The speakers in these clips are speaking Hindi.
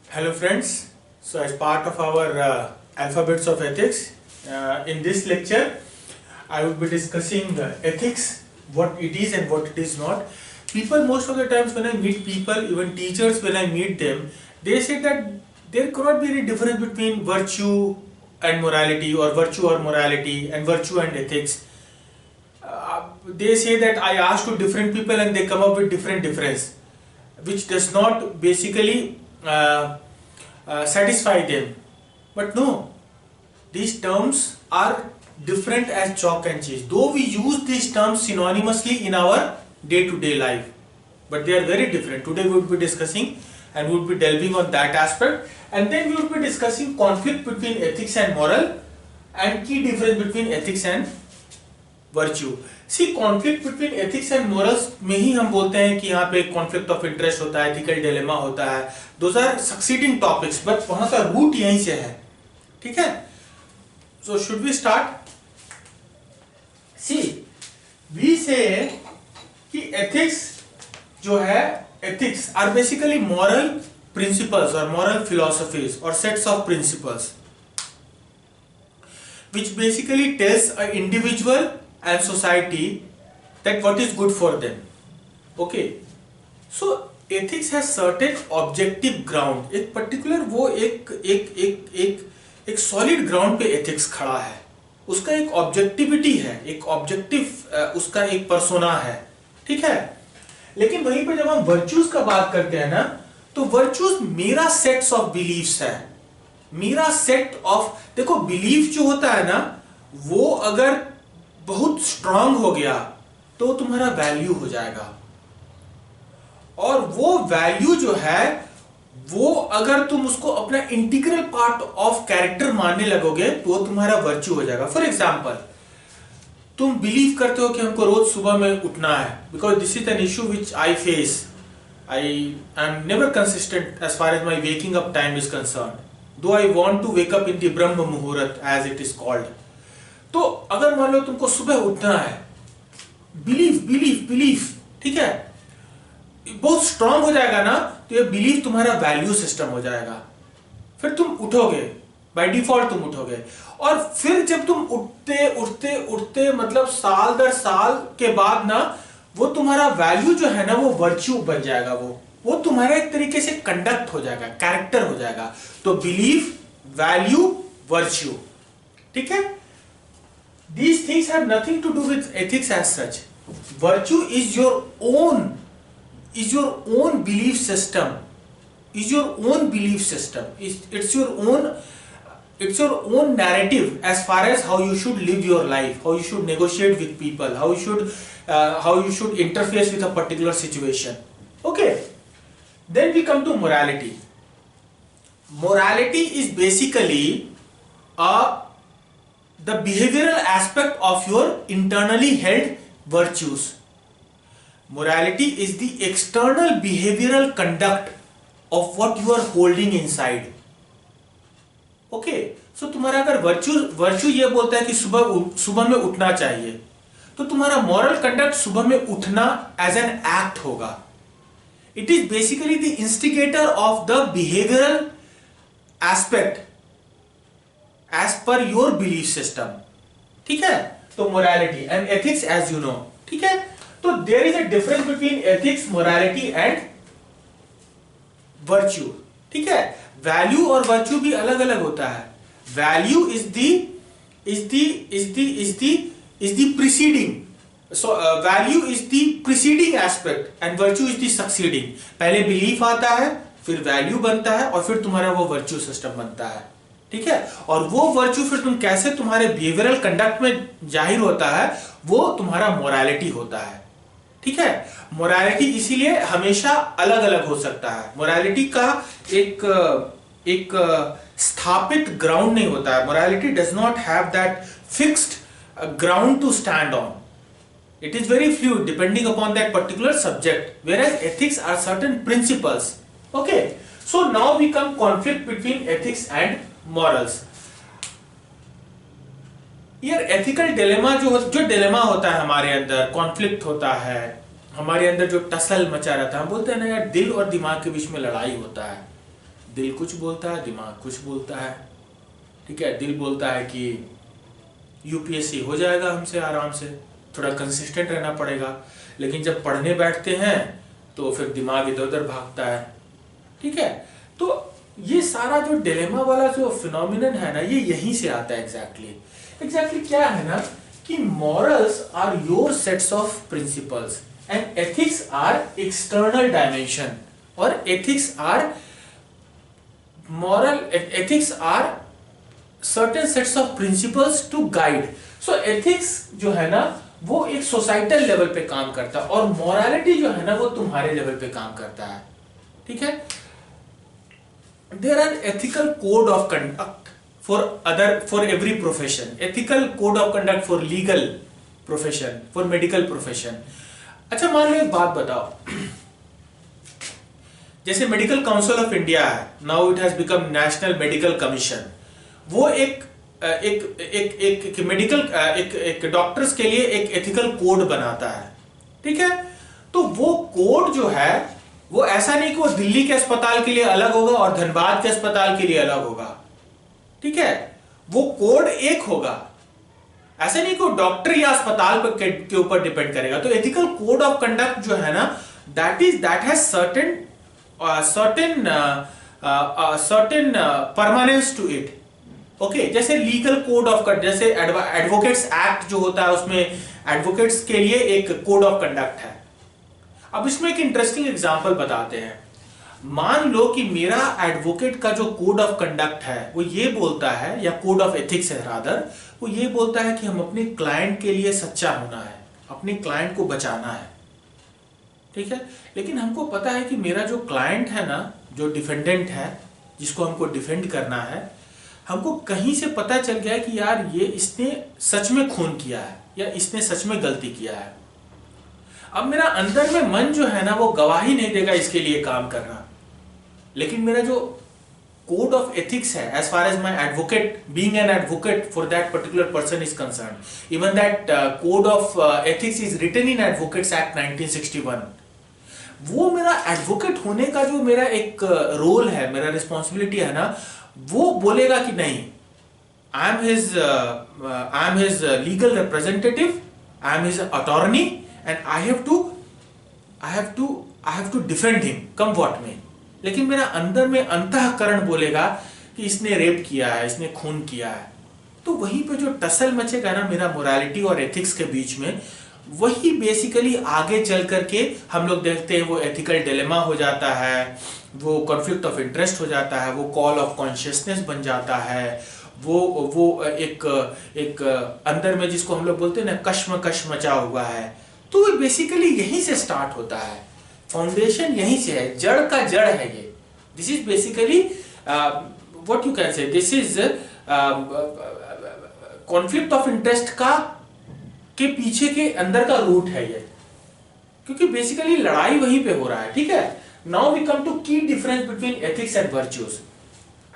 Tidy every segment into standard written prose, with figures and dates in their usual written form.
Hello friends, so as part of our alphabets of ethics, in this lecture I will be discussing ethics, what it is and what it is not. People, most of the times when I meet people, even teachers, when I meet them, they say that there cannot be any difference between virtue and morality, or virtue or morality, and virtue and ethics. They say that I ask to different people and they come up with different difference, which does not basically satisfy them. But no, these terms are different as chalk and cheese, though we use these terms synonymously in our day-to-day life, but they are very different. Today we will be discussing and we will be delving on that aspect, and then we will be discussing conflict between ethics and moral and key difference between ethics and virtue. See, conflict between ethics and morals में ही हम बोलते हैं कि यहाँ पे conflict of interest होता है, ethical dilemma होता है. Those are succeeding topics, but वहाँ का root यहीं से है. ठीक है? So should we start? See, we say कि ethics जो है, ethics are basically moral principles or moral philosophies or sets of principles which basically tells an individual and society that what is good for them. Okay, so ethics has certain objective ground. एक particular वो एक solid ground पे ethics खड़ा है. उसका एक objectivity है, एक objective उसका एक persona है. ठीक है? लेकिन वहीं पे जब हम virtues का बात करते हैं ना, तो virtues मेरा sets of beliefs है. मेरा set of, देखो belief जो होता है ना, वो अगर बहुत स्ट्रांग हो गया तो तुम्हारा वैल्यू हो जाएगा, और वो वैल्यू जो है वो अगर तुम उसको अपना इंटीग्रल पार्ट ऑफ कैरेक्टर मानने लगोगे तो वो तुम्हारा वर्च्यू हो जाएगा. फॉर एग्जांपल, तुम बिलीव करते हो कि हमको रोज सुबह में उठना है, because this is an issue which I face. I am never consistent as far as my waking up time is concern, though I want to wake up in the Brahma muhurta as it is called. तो अगर मान लो तुमको सुबह उठना है, बिलीफ, ठीक है, बहुत स्ट्रांग हो जाएगा ना, तो ये बिलीफ तुम्हारा वैल्यू सिस्टम हो जाएगा. फिर तुम उठोगे, बाय डिफॉल्ट तुम उठोगे, और फिर जब तुम उठते मतलब साल दर साल के बाद ना, वो तुम्हारा वैल्यू जो है ना, वो वर्च्यू बन जाएगा. वो तुम्हारा एक तरीके से कंडक्ट हो जाएगा, कैरेक्टर हो जाएगा. तो बिलीफ, वैल्यू, वर्च्यू. ठीक है? These things have nothing to do with ethics as such. Virtue is your own belief system. It's your own narrative as far as how you should live your life, how you should negotiate with people, how you should interface with a particular situation. Okay. Then we come to morality. Morality is basically the behavioral aspect of your internally held virtues. Morality is the external behavioral conduct of what you are holding inside. Okay, so तुम्हारा अगर virtue ये बोलता है कि सुबह में उठना चाहिए, तो तुम्हारा moral conduct सुबह में उठना as an act होगा. It is basically the instigator of the behavioral aspect as per your belief system. ठीक है? तो morality and ethics, as you know. ठीक है? तो there is a difference between ethics, morality and virtue. ठीक है? value और virtue भी अलग अलग होता है. value is the preceding. So value is the preceding aspect and virtue is the succeeding. पहले belief आता है, फिर value बनता है, और फिर तुम्हारा वो virtue system बनता है. ठीक है? और वो वर्च्यू फिर तुम कैसे तुम्हारे बिहेवियरल कंडक्ट में जाहिर होता है, वो तुम्हारा मोरालिटी होता है. ठीक है? मोरालिटी इसीलिए हमेशा अलग अलग हो सकता है. मोरालिटी का एक स्थापित ग्राउंड नहीं होता है. Morality does not have that fixed ground to stand on. It is very fluid depending upon that particular subject, whereas ethics are certain principles. Okay, so now we come conflict between ethics and morals. यार एथिकल डिलेमा जो डिलेमा होता है हमारे अंदर, कॉन्फ्लिक्ट होता है हमारे अंदर, जो टसल मचा रहता है, हम बोलते हैं ना यार, दिल और दिमाग के बीच में लड़ाई होता है. दिल कुछ बोलता है, दिमाग कुछ बोलता है। ठीक है, दिल बोलता है कि यूपीएससी हो जाएगा हमसे आराम से, थोड़ा कंसिस्टेंट रहना पड़ेगा, लेकिन जब पढ़ने बैठते हैं तो फिर दिमाग इधर उधर भागता है। ठीक है, तो ये सारा जो डिलेमा वाला जो फिनोमिनन है ना, ये यहीं से आता है। एग्जैक्टली क्या है ना कि morals are your sets of principles and ethics are external dimension, और ethics are certain sets of principles to guide. So ethics जो है ना वो एक सोसाइटल लेवल पे काम करता है, और मॉरलिटी जो है ना वो तुम्हारे लेवल पे काम करता है। ठीक है, there are ethical code of conduct for every profession, ethical code of conduct for legal profession, for medical profession. अच्छा, मान लो एक बात बताओ, जैसे मेडिकल काउंसिल ऑफ इंडिया है, now it has become national medical commission, वो एक मेडिकल एक डॉक्टर्स के लिए एक एथिकल कोड बनाता है। ठीक है, तो वो कोड जो है वो ऐसा नहीं कि वो दिल्ली के अस्पताल के लिए अलग होगा और धनबाद के अस्पताल के लिए अलग होगा। ठीक है, वो कोड एक होगा, ऐसा नहीं कि वो डॉक्टर या अस्पताल के ऊपर डिपेंड करेगा। तो एथिकल कोड ऑफ कंडक्ट जो है ना, that has certain permanence to it. Okay, जैसे लीगल कोड ऑफ कंडक्ट, जैसे एडवोकेट्स एक्ट जो होता है उसमें एडवोकेट्स के लिए एक कोड ऑफ कंडक्ट है। अब इसमें एक इंटरेस्टिंग एग्जांपल बताते हैं। मान लो कि मेरा एडवोकेट का जो कोड ऑफ कंडक्ट है वो ये बोलता है, या कोड ऑफ एथिक्स है रादर, वो ये बोलता है कि हम अपने क्लाइंट के लिए सच्चा होना है, अपने क्लाइंट को बचाना है। ठीक है, लेकिन हमको पता है कि मेरा जो क्लाइंट है ना, जो डिफेंडेंट है, जिसको हमको डिफेंड करना है, हमको कहीं से पता चल गया कि यार ये इसने सच में खून किया है या इसने सच में गलती किया है। अब मेरा अंदर में मन जो है ना वो गवाही नहीं देगा इसके लिए काम करना, लेकिन मेरा जो कोड ऑफ एथिक्स है, as far as my advocate being an advocate for that particular person is concern, even that code of ethics is written in advocates act 1961, वो मेरा एडवोकेट होने का जो मेरा एक रोल है, मेरा रिस्पॉन्सिबिलिटी है ना, वो बोलेगा कि नहीं, I am his legal representative, I am his attorney and I have to defend him come what may. लेकिन मेरा अंदर में अंतःकरण बोलेगा कि इसने रेप किया है, इसने खून किया है। तो वहीं पे जो टसल मचेगा ना मेरा मोरालिटी और एथिक्स के बीच में, वही बेसिकली आगे चल करके हम लोग देखते हैं वो एथिकल डिलेमा हो जाता है, वो कॉन्फ्लिक्ट ऑफ इंटरेस्ट हो जाता है, वो कॉल ऑफ कॉन्शियसनेस बन जाता है, वो एक अंदर में जिसको हम लोग बोलते हैं ना कश्मकश मचा हुआ है। तो बेसिकली यहीं से स्टार्ट होता है, फाउंडेशन यहीं से है, जड़ का जड़ है ये। This is basically what you can say, this is conflict of interest का के पीछे के अंदर का रूट है ये, क्योंकि बेसिकली लड़ाई वहीं पे हो रहा है। ठीक है, now we come to key difference between ethics and virtues.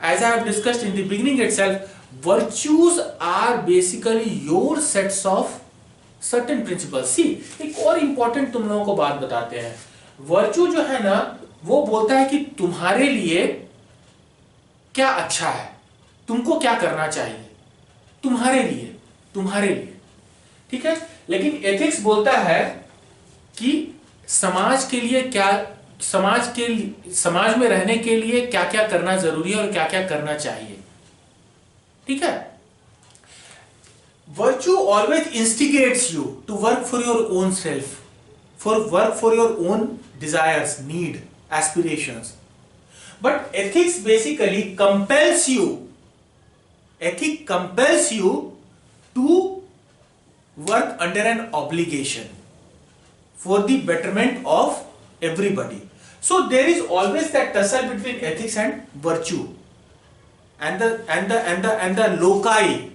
As I have discussed in the beginning itself, virtues are basically your sets of certain principles. See, एक और इंपॉर्टेंट तुम लोगों को बात बताते हैं। वर्च्यू जो है ना वो बोलता है कि तुम्हारे लिए क्या अच्छा है, तुमको क्या करना चाहिए, तुम्हारे लिए। ठीक है, लेकिन एथिक्स बोलता है कि समाज के लिए क्या, समाज में रहने के लिए क्या क्या करना जरूरी है और क्या क्या करना चाहिए। ठीक है, virtue always instigates you to work for your own self, for your own desires, need, aspirations. But ethics basically compels you to work under an obligation for the betterment of everybody. So there is always that tussle between ethics and virtue, and the loci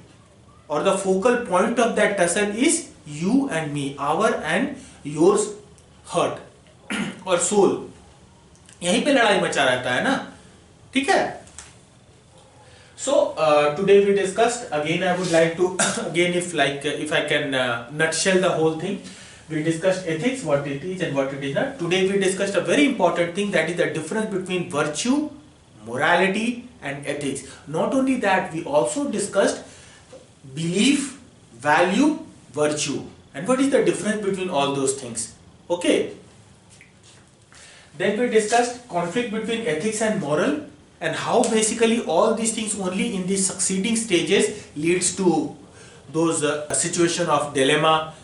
or the focal point of that tussle is you and me, our and yours heart or soul. यहीं पे लड़ाई मचा रहता है ना। ठीक है, so today we discussed, again I would like to again if I can nutshell the whole thing, we discussed ethics, what it is and what it is not. Today we discussed a very important thing, that is the difference between virtue, morality and ethics. Not only that, we also discussed belief, value, virtue, and what is the difference between all those things. Okay. Then we discussed conflict between ethics and moral, and how basically all these things only in the succeeding stages leads to those situation of dilemma,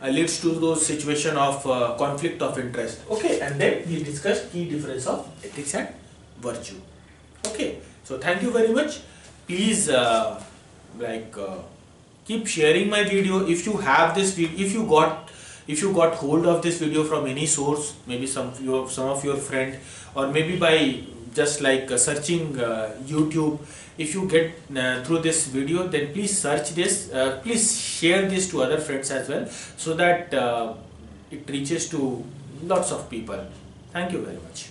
leads to those situation of conflict of interest. Okay, and then we discussed key difference of ethics and virtue. Okay, so thank you very much. Please keep sharing my video. If you have this video, if you got hold of this video from any source, maybe some of your friend, or maybe by just searching YouTube, if you get through this video, then please search this, please share this to other friends as well, so that it reaches to lots of people. Thank you very much.